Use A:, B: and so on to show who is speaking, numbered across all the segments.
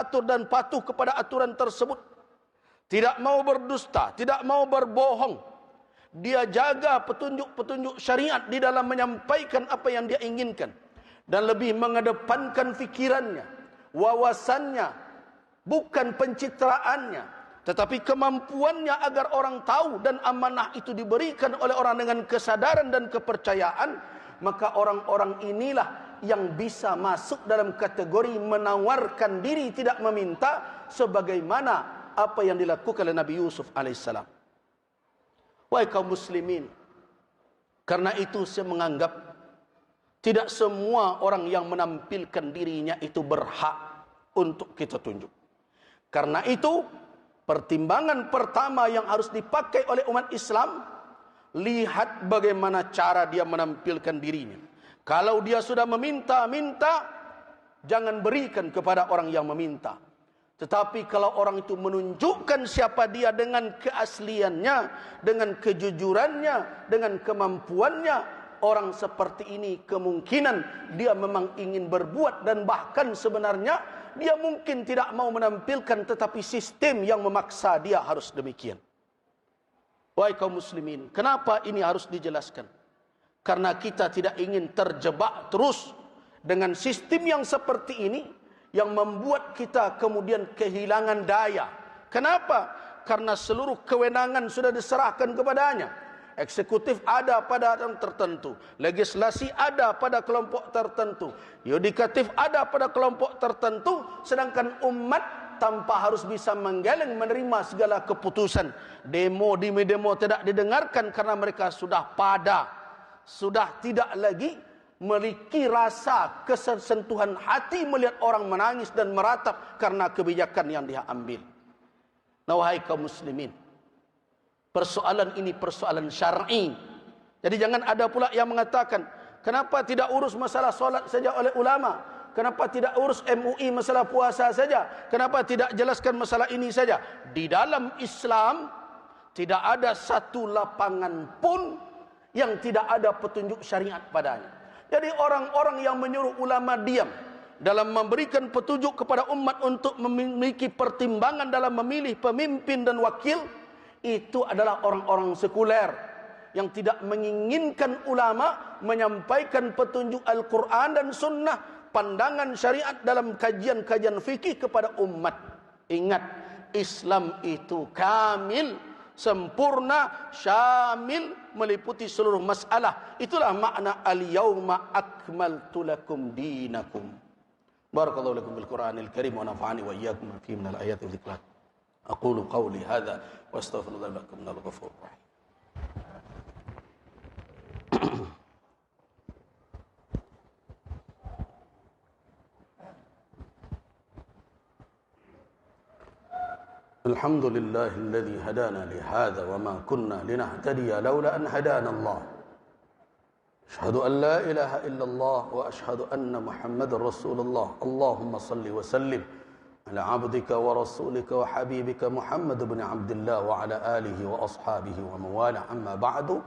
A: atur dan patuh kepada aturan tersebut. Tidak mau berdusta, tidak mau berbohong. Dia jaga petunjuk-petunjuk syariat di dalam menyampaikan apa yang dia inginkan. Dan lebih mengedepankan fikirannya, wawasannya, bukan pencitraannya, tetapi kemampuannya agar orang tahu dan amanah itu diberikan oleh orang dengan kesadaran dan kepercayaan. Maka orang-orang inilah yang bisa masuk dalam kategori menawarkan diri tidak meminta, sebagaimana apa yang dilakukan oleh Nabi Yusuf alaihissalam. Wahai kaum muslimin, karena itu saya menganggap tidak semua orang yang menampilkan dirinya itu berhak untuk kita tunjuk. Karena itu, pertimbangan pertama yang harus dipakai oleh umat Islam, lihat bagaimana cara dia menampilkan dirinya. Kalau dia sudah meminta-minta, jangan berikan kepada orang yang meminta. Tetapi kalau orang itu menunjukkan siapa dia dengan keasliannya, dengan kejujurannya, dengan kemampuannya, orang seperti ini kemungkinan dia memang ingin berbuat, dan bahkan sebenarnya dia mungkin tidak mau menampilkan, tetapi sistem yang memaksa dia harus demikian. Wahai kaum muslimin, kenapa ini harus dijelaskan? Karena kita tidak ingin terjebak terus dengan sistem yang seperti ini, yang membuat kita kemudian kehilangan daya. Kenapa? Karena seluruh kewenangan sudah diserahkan kepadanya. Eksekutif ada pada orang tertentu, legislasi ada pada kelompok tertentu, yudikatif ada pada kelompok tertentu, sedangkan umat tanpa harus bisa menggeleng menerima segala keputusan. Demo tidak didengarkan karena mereka sudah tidak lagi memiliki rasa kesentuhan hati melihat orang menangis dan meratap karena kebijakan yang dia ambil. Nah, wahai kaum muslimin, persoalan ini persoalan syar'i. Jadi jangan ada pula yang mengatakan, kenapa tidak urus masalah solat saja oleh ulama? Kenapa tidak urus MUI masalah puasa saja? Kenapa tidak jelaskan masalah ini saja? Di dalam Islam tidak ada satu lapangan pun yang tidak ada petunjuk syariat padanya. Jadi orang-orang yang menyuruh ulama diam dalam memberikan petunjuk kepada umat untuk memiliki pertimbangan dalam memilih pemimpin dan wakil, itu adalah orang-orang sekuler yang tidak menginginkan ulama menyampaikan petunjuk Al-Quran dan Sunnah, pandangan syariat dalam kajian-kajian fikih kepada umat. Ingat, Islam itu kamil, sempurna, syamil, meliputi seluruh masalah. Itulah makna al-yawma akmaltu lakum dinakum. Barakallahu lakum bil Qur'anil Karim wa nafa'ani wa iyyakum fi minal ayati wal dhikrat. Aqulu qawli hadha wa astaghfirullah lakum minal ghafurur rahim. الحمد لله الذي هدانا لهذا وما كنا لنهتدي لولا أن هدانا الله أشهد أن لا إله إلا الله وأشهد أن محمد رسول الله اللهم صل وسلم على عبدك ورسولك وحبيبك محمد بن عبد الله وعلى آله وأصحابه ومواله أما بعد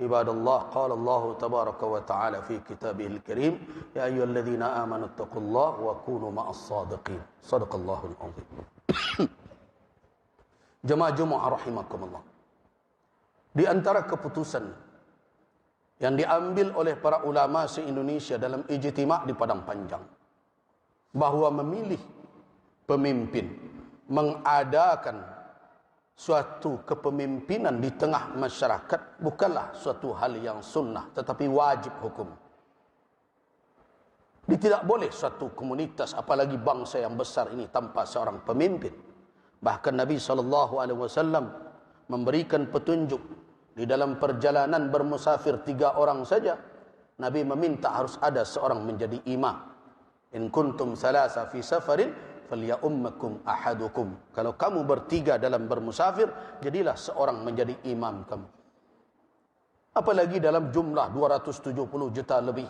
A: عباد الله قال الله تبارك وتعالى في كتابه الكريم يا أيها الذين آمنوا اتقوا الله وكونوا مع الصادقين صدق الله العظيم. Jemaah rahimakumullah, di antara keputusan yang diambil oleh para ulama se-Indonesia dalam ijtima' di Padang Panjang, bahwa memilih pemimpin, mengadakan suatu kepemimpinan di tengah masyarakat bukanlah suatu hal yang sunnah, tetapi wajib hukum. Tidak boleh suatu komunitas, apalagi bangsa yang besar ini, tanpa seorang pemimpin. Bahkan Nabi SAW memberikan petunjuk di dalam perjalanan bermusafir 3 orang saja. Nabi meminta harus ada seorang menjadi imam. In kuntum salasa fi safarin falyummakum ahadukum. Kalau kamu bertiga dalam bermusafir, jadilah seorang menjadi imam kamu. Apalagi dalam jumlah 270 juta lebih,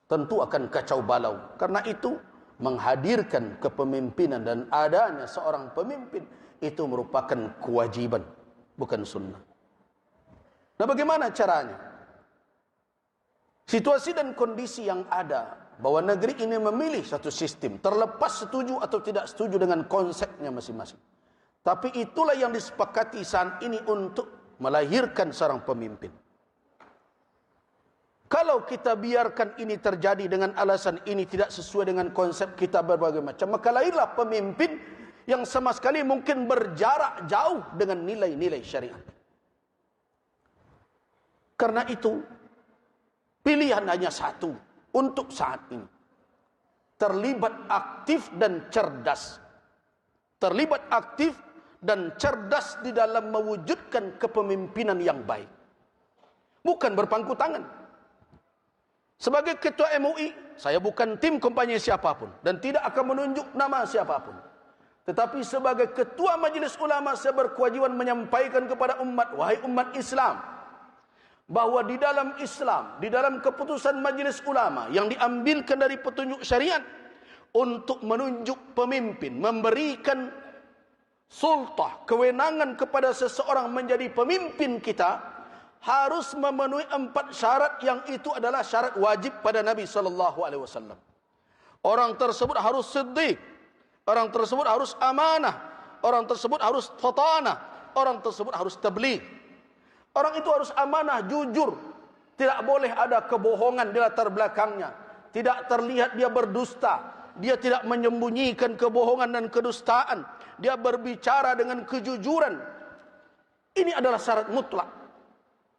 A: tentu akan kacau balau. Karena itu menghadirkan kepemimpinan dan adanya seorang pemimpin itu merupakan kewajiban, bukan sunnah. Nah, bagaimana caranya? Situasi dan kondisi yang ada bahwa negeri ini memilih satu sistem, terlepas setuju atau tidak setuju dengan konsepnya masing-masing. Tapi itulah yang disepakati saat ini untuk melahirkan seorang pemimpin. Kalau kita biarkan ini terjadi dengan alasan ini tidak sesuai dengan konsep kita berbagai macam, maka lahirlah pemimpin yang sama sekali mungkin berjarak jauh dengan nilai-nilai syariat. Karena itu, pilihan hanya satu untuk saat ini. Terlibat aktif dan cerdas. Terlibat aktif dan cerdas di dalam mewujudkan kepemimpinan yang baik. Bukan berpangku tangan. Sebagai ketua MUI, saya bukan tim kampanye siapapun dan tidak akan menunjuk nama siapapun. Tetapi sebagai ketua Majelis Ulama, saya berkewajiban menyampaikan kepada umat, wahai umat Islam, bahwa di dalam Islam, di dalam keputusan Majelis Ulama yang diambilkan dari petunjuk syariat untuk menunjuk pemimpin, memberikan sultah, kewenangan kepada seseorang menjadi pemimpin kita, harus memenuhi 4 syarat yang itu adalah syarat wajib pada Nabi SAW. Orang tersebut harus siddiq, orang tersebut harus amanah, orang tersebut harus fatanah, orang tersebut harus tabligh. Orang itu harus amanah, jujur, tidak boleh ada kebohongan di latar belakangnya, tidak terlihat dia berdusta, dia tidak menyembunyikan kebohongan dan kedustaan, dia berbicara dengan kejujuran. Ini adalah syarat mutlak.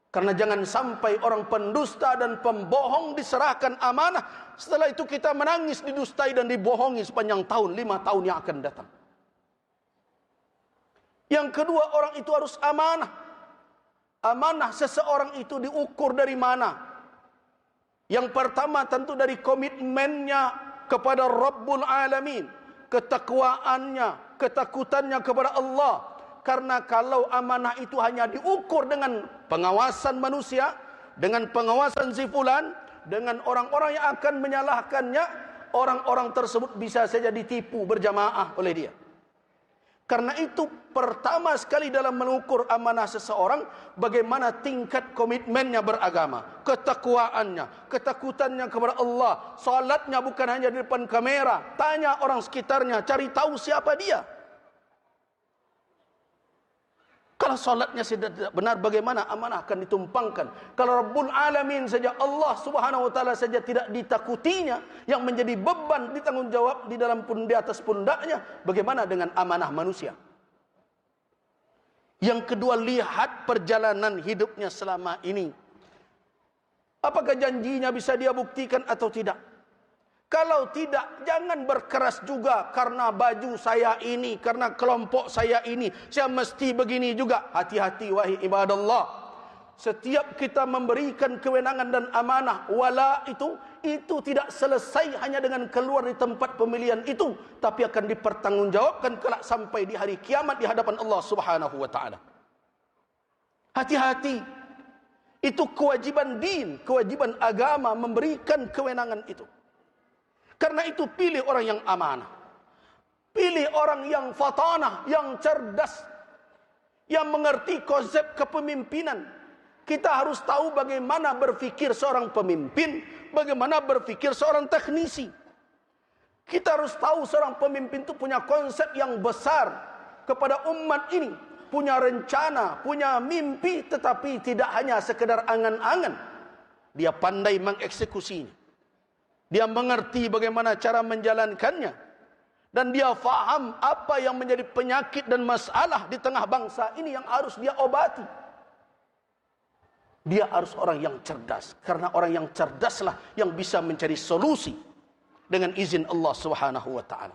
A: Karena jangan sampai orang pendusta dan pembohong diserahkan amanah, setelah itu kita menangis didustai dan dibohongi sepanjang tahun, 5 tahun yang akan datang. Yang kedua, orang itu harus amanah. Amanah seseorang itu diukur dari mana? Yang pertama tentu dari komitmennya kepada Rabbul Alamin, ketakwaannya, ketakutannya kepada Allah. Karena kalau amanah itu hanya diukur dengan pengawasan manusia, dengan pengawasan si fulan, dengan orang-orang yang akan menyalahkannya, orang-orang tersebut bisa saja ditipu berjamaah oleh dia. Karena itu pertama sekali dalam mengukur amanah seseorang, bagaimana tingkat komitmennya beragama, ketakwaannya, ketakutannya kepada Allah, salatnya bukan hanya di depan kamera, tanya orang sekitarnya, cari tahu siapa dia. Kalau salatnya tidak benar, bagaimana amanah akan ditumpangkan? Kalau Rabbul Alamin saja, Allah Subhanahu wa taala saja tidak ditakutinya, yang menjadi beban ditanggung jawab di atas pundaknya, bagaimana dengan amanah manusia? Yang kedua, lihat perjalanan hidupnya selama ini. Apakah janjinya bisa dia buktikan atau tidak? Kalau tidak, jangan berkeras juga karena baju saya ini, karena kelompok saya ini, saya mesti begini juga. Hati-hati wahai ibadallah. Setiap kita memberikan kewenangan dan amanah, wala itu tidak selesai hanya dengan keluar di tempat pemilihan itu, tapi akan dipertanggungjawabkan kelak sampai di hari kiamat di hadapan Allah Subhanahu wa taala. Hati-hati. Itu kewajiban din, kewajiban agama memberikan kewenangan itu. Karena itu pilih orang yang amanah. Pilih orang yang fatanah, yang cerdas, yang mengerti konsep kepemimpinan. Kita harus tahu bagaimana berfikir seorang pemimpin, bagaimana berfikir seorang teknisi. Kita harus tahu seorang pemimpin itu punya konsep yang besar kepada umat ini, punya rencana, punya mimpi, tetapi tidak hanya sekedar angan-angan. Dia pandai mengeksekusinya. Dia mengerti bagaimana cara menjalankannya. Dan dia faham apa yang menjadi penyakit dan masalah di tengah bangsa ini yang harus dia obati. Dia harus orang yang cerdas. Karena orang yang cerdaslah yang bisa mencari solusi dengan izin Allah Subhanahu wa taala.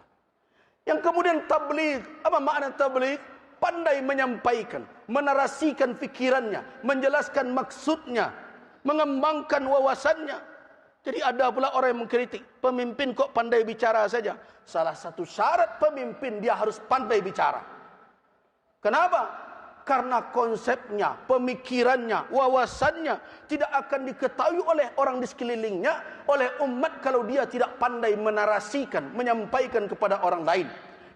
A: Yang kemudian tabligh. Apa makna tabligh? Pandai menyampaikan, menarasikan fikirannya, menjelaskan maksudnya, mengembangkan wawasannya. Jadi ada pula orang yang mengkritik, pemimpin kok pandai bicara saja. Salah satu syarat pemimpin, dia harus pandai bicara. Kenapa? Karena konsepnya, pemikirannya, wawasannya tidak akan diketahui oleh orang di sekelilingnya, oleh umat kalau dia tidak pandai menarasikan, menyampaikan kepada orang lain.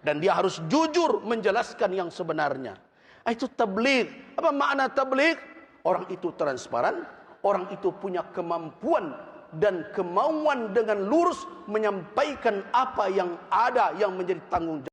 A: Dan dia harus jujur menjelaskan yang sebenarnya. Itu tabligh. Apa makna tabligh? Orang itu transparan, orang itu punya kemampuan dan kemauan dengan lurus menyampaikan apa yang ada yang menjadi tanggung jawab